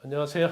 안녕하세요.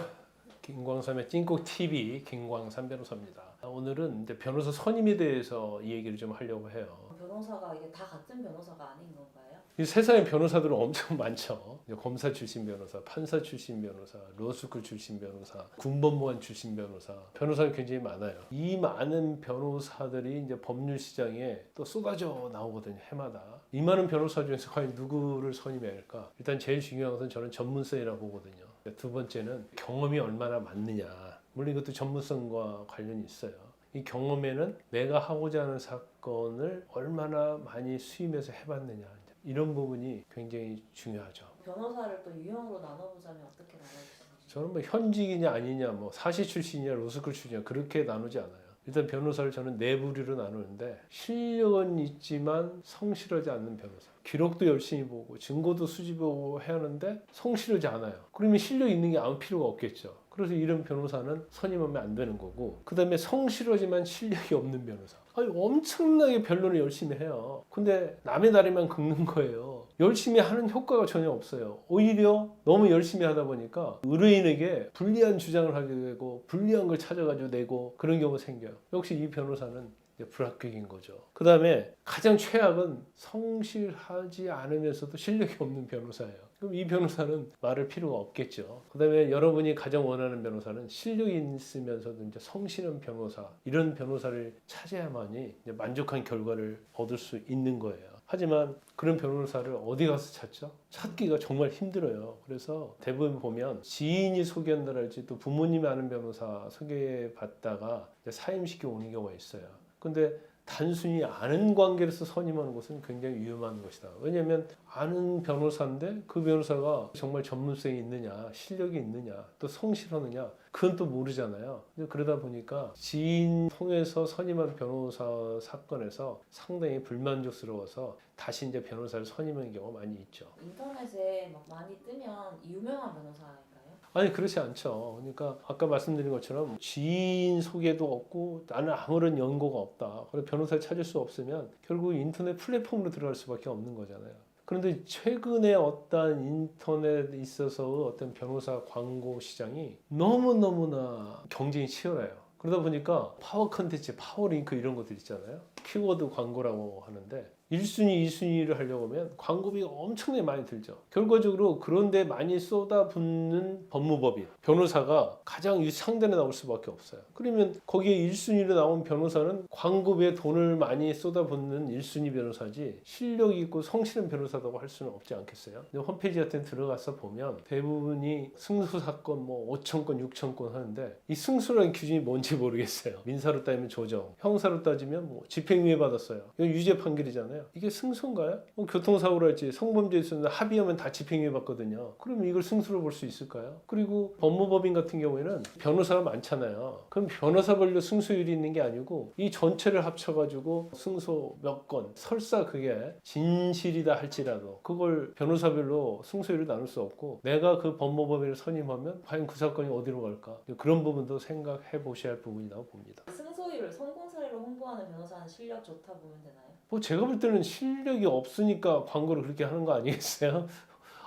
김광삼의 찐콕TV 김광삼 변호사입니다. 오늘은 이제 변호사 선임에 대해서 이 얘기를 좀 하려고 해요. 변호사가 이게 다 같은 변호사가 아닌 건가요? 이 세상에 변호사들은 엄청 많죠. 검사 출신 변호사, 판사 출신 변호사, 로스쿨 출신 변호사, 군법무관 출신 변호사, 변호사는 굉장히 많아요. 이 많은 변호사들이 이제 법률 시장에 또 쏟아져 나오거든요, 해마다. 이 많은 변호사 중에서 과연 누구를 선임해야 할까? 일단 제일 중요한 것은 저는 전문성이라고 보거든요. 두 번째는 경험이 얼마나 많느냐. 물론 이것도 전문성과 관련이 있어요. 이 경험에는 내가 하고자 하는 사건을 얼마나 많이 수임해서 해봤느냐. 이런 부분이 굉장히 중요하죠. 변호사를 또 유형으로 나눠보자면 어떻게 나눠주시나요? 저는 뭐 현직이냐 아니냐, 뭐 사시 출신이냐 로스쿨 출신이냐 그렇게 나누지 않아요. 일단 변호사를 저는 네 부류로 나누는데, 실력은 있지만 성실하지 않는 변호사. 기록도 열심히 보고 증거도 수집하고 해야 하는데 성실하지 않아요. 그러면 실력 있는 게 아무 필요가 없겠죠. 그래서 이런 변호사는 선임하면 안 되는 거고, 그 다음에 성실하지만 실력이 없는 변호사. 아니, 엄청나게 변론을 열심히 해요. 근데 남의 다리만 긁는 거예요. 열심히 하는 효과가 전혀 없어요. 오히려 너무 열심히 하다 보니까 의뢰인에게 불리한 주장을 하게 되고 불리한 걸 찾아가지고 내고 그런 경우가 생겨요. 역시 이 변호사는 불합격인 거죠. 그 다음에 가장 최악은 성실하지 않으면서도 실력이 없는 변호사예요. 그럼 이 변호사는 말할 필요가 없겠죠. 그 다음에 여러분이 가장 원하는 변호사는 실력이 있으면서도 이제 성실한 변호사, 이런 변호사를 찾아야만이 이제 만족한 결과를 얻을 수 있는 거예요. 하지만 그런 변호사를 어디 가서 찾죠? 찾기가 정말 힘들어요. 그래서 대부분 보면 지인이 소개한다랄지 또 부모님이 아는 변호사 소개받다가 사임시켜 오는 경우가 있어요. 근데 단순히 아는 관계로서 선임하는 것은 굉장히 위험한 것이다. 왜냐하면 아는 변호사인데 그 변호사가 정말 전문성이 있느냐, 실력이 있느냐, 또 성실하느냐, 그건 또 모르잖아요. 그러다 보니까 지인 통해서 선임한 변호사 사건에서 상당히 불만족스러워서 다시 이제 변호사를 선임하는 경우가 많이 있죠. 인터넷에 막 많이 뜨면 유명한 변호사인가요? 아니, 그렇지 않죠. 그러니까 아까 말씀드린 것처럼 지인 소개도 없고 나는 아무런 연고가 없다. 그래서 변호사를 찾을 수 없으면 결국 인터넷 플랫폼으로 들어갈 수밖에 없는 거잖아요. 그런데 최근에 어떤 인터넷에 있어서 어떤 변호사 광고 시장이 너무너무나 경쟁이 치열해요. 그러다 보니까 파워 컨텐츠, 파워 링크 이런 것들 있잖아요. 키워드 광고라고 하는데 1순위, 2순위를 하려고 하면 광고비가 엄청나게 많이 들죠. 결과적으로 그런데 많이 쏟아붓는 법무법인, 변호사가 가장 상단에 나올 수밖에 없어요. 그러면 거기에 1순위로 나온 변호사는 광고비에 돈을 많이 쏟아붓는 1순위 변호사지 실력이 있고 성실한 변호사라고 할 수는 없지 않겠어요? 홈페이지 같은 데 들어가서 보면 대부분이 승소사건 뭐 5천 건, 6천 건 하는데 이 승소라는 기준이 뭔지 모르겠어요. 민사로 따지면 조정, 형사로 따지면 뭐 집행유예 받았어요. 이건 유죄 판결이잖아요. 이게 승소인가요? 교통사고를 할지 성범죄 있었는데 합의하면 다 집행유예 받거든요. 그러면 이걸 승소로 볼 수 있을까요? 그리고 법무법인 같은 경우에는 변호사가 많잖아요. 그럼 변호사별로 승소율이 있는 게 아니고 이 전체를 합쳐가지고 승소 몇 건, 설사 그게 진실이다 할지라도 그걸 변호사별로 승소율을 나눌 수 없고, 내가 그 법무법인을 선임하면 과연 그 사건이 어디로 갈까? 그런 부분도 생각해 보셔야 할 부분이라고 봅니다. 승소율을 성공 사례로 홍보하는 변호사는 실력 좋다 보면 되나요? 뭐 제가 볼 때는 실력이 없으니까 광고를 그렇게 하는 거 아니겠어요?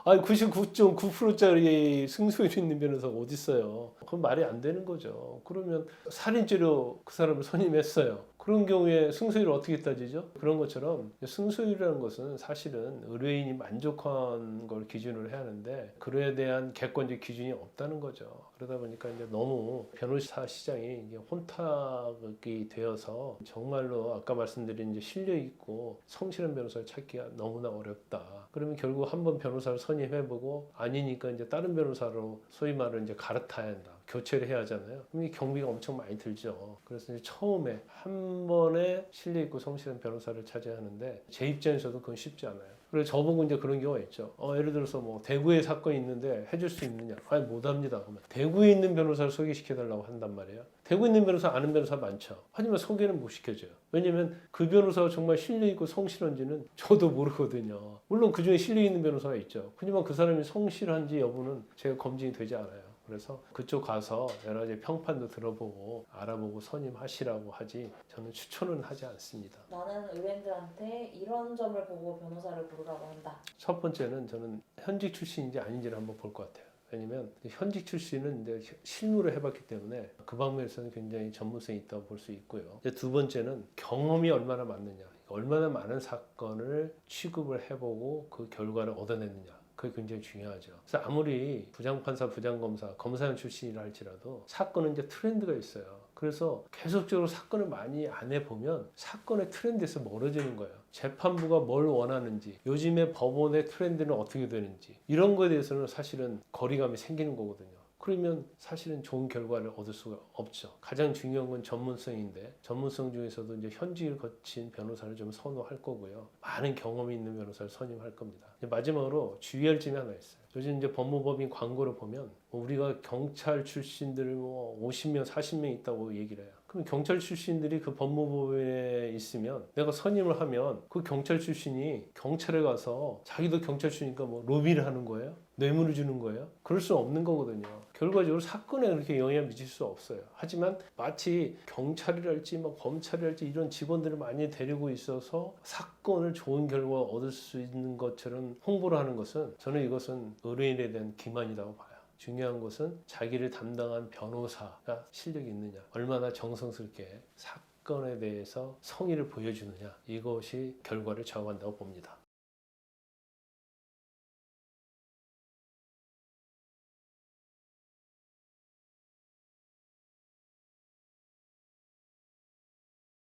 아니 99.9%짜리 승소율 있는 변호사가 어디 있어요? 그건 말이 안 되는 거죠. 그러면 살인죄로 그 사람을 선임했어요. 그런 경우에 승소율을 어떻게 따지죠? 그런 것처럼 승소율이라는 것은 사실은 의뢰인이 만족한 걸 기준으로 해야 하는데 그에 대한 객관적 기준이 없다는 거죠. 그러다 보니까 이제 너무 변호사 시장이 이제 혼탁이 되어서 정말로 아까 말씀드린 이제 실력 있고 성실한 변호사를 찾기가 너무나 어렵다. 그러면 결국 한번 변호사를 선임해보고 아니니까 이제 다른 변호사로 소위 말하는 이제 갈아타야 한다. 교체를 해야 하잖아요. 그럼 이 경비가 엄청 많이 들죠. 그래서 이제 처음에 한 번에 실력 있고 성실한 변호사를 찾아야 하는데 제 입장에서도 그건 쉽지 않아요. 그래서 저보고 이제 그런 경우가 있죠. 예를 들어서 뭐 대구에 사건이 있는데 해줄 수 있느냐? 아니 못합니다. 그러면 대구에 있는 변호사를 소개시켜달라고 한단 말이에요. 대구에 있는 변호사 아는 변호사 많죠. 하지만 소개는 못 시켜줘요. 왜냐면 그 변호사가 정말 실력 있고 성실한지는 저도 모르거든요. 물론 그 중에 실력 있는 변호사가 있죠. 하지만 그 사람이 성실한지 여부는 제가 검증이 되지 않아요. 그래서 그쪽 가서 여러 가지 평판도 들어보고 알아보고 선임하시라고 하지 저는 추천은 하지 않습니다. 나는 의뢰인들한테 이런 점을 보고 변호사를 고르라고 한다. 첫 번째는 저는 현직 출신인지 아닌지를 한번 볼 것 같아요. 왜냐면 현직 출신은 이제 실무를 해봤기 때문에 그 방면에서는 굉장히 전문성이 있다고 볼 수 있고요. 이제 두 번째는 경험이 얼마나 많느냐, 얼마나 많은 사건을 취급을 해보고 그 결과를 얻어냈느냐. 그게 굉장히 중요하죠. 그래서 아무리 부장판사, 부장검사, 검사장 출신이라 할지라도 사건은 이제 트렌드가 있어요. 그래서 계속적으로 사건을 많이 안 해보면 사건의 트렌드에서 멀어지는 거예요. 재판부가 뭘 원하는지, 요즘에 법원의 트렌드는 어떻게 되는지 이런 거에 대해서는 사실은 거리감이 생기는 거거든요. 그러면 사실은 좋은 결과를 얻을 수가 없죠. 가장 중요한 건 전문성인데 전문성 중에서도 이제 현직을 거친 변호사를 좀 선호할 거고요. 많은 경험이 있는 변호사를 선임할 겁니다. 마지막으로 주의할 점이 하나 있어요. 요즘 이제 법무법인 광고를 보면 우리가 경찰 출신들 50명, 40명 있다고 얘기를 해요. 그럼 경찰 출신들이 그 법무법인에 있으면 내가 선임을 하면 그 경찰 출신이 경찰에 가서 자기도 경찰 출신이니까 뭐 로비를 하는 거예요? 뇌물을 주는 거예요? 그럴 수 없는 거거든요. 결과적으로 사건에 그렇게 영향을 미칠 수 없어요. 하지만 마치 경찰이랄지 뭐 검찰이랄지 이런 직원들을 많이 데리고 있어서 사건을 좋은 결과 얻을 수 있는 것처럼 홍보를 하는 것은 저는 이것은 의뢰인에 대한 기만이라고 봐요. 중요한 것은 자기를 담당한 변호사가 실력이 있느냐, 얼마나 정성스럽게 사건에 대해서 성의를 보여주느냐, 이것이 결과를 좌우한다고 봅니다.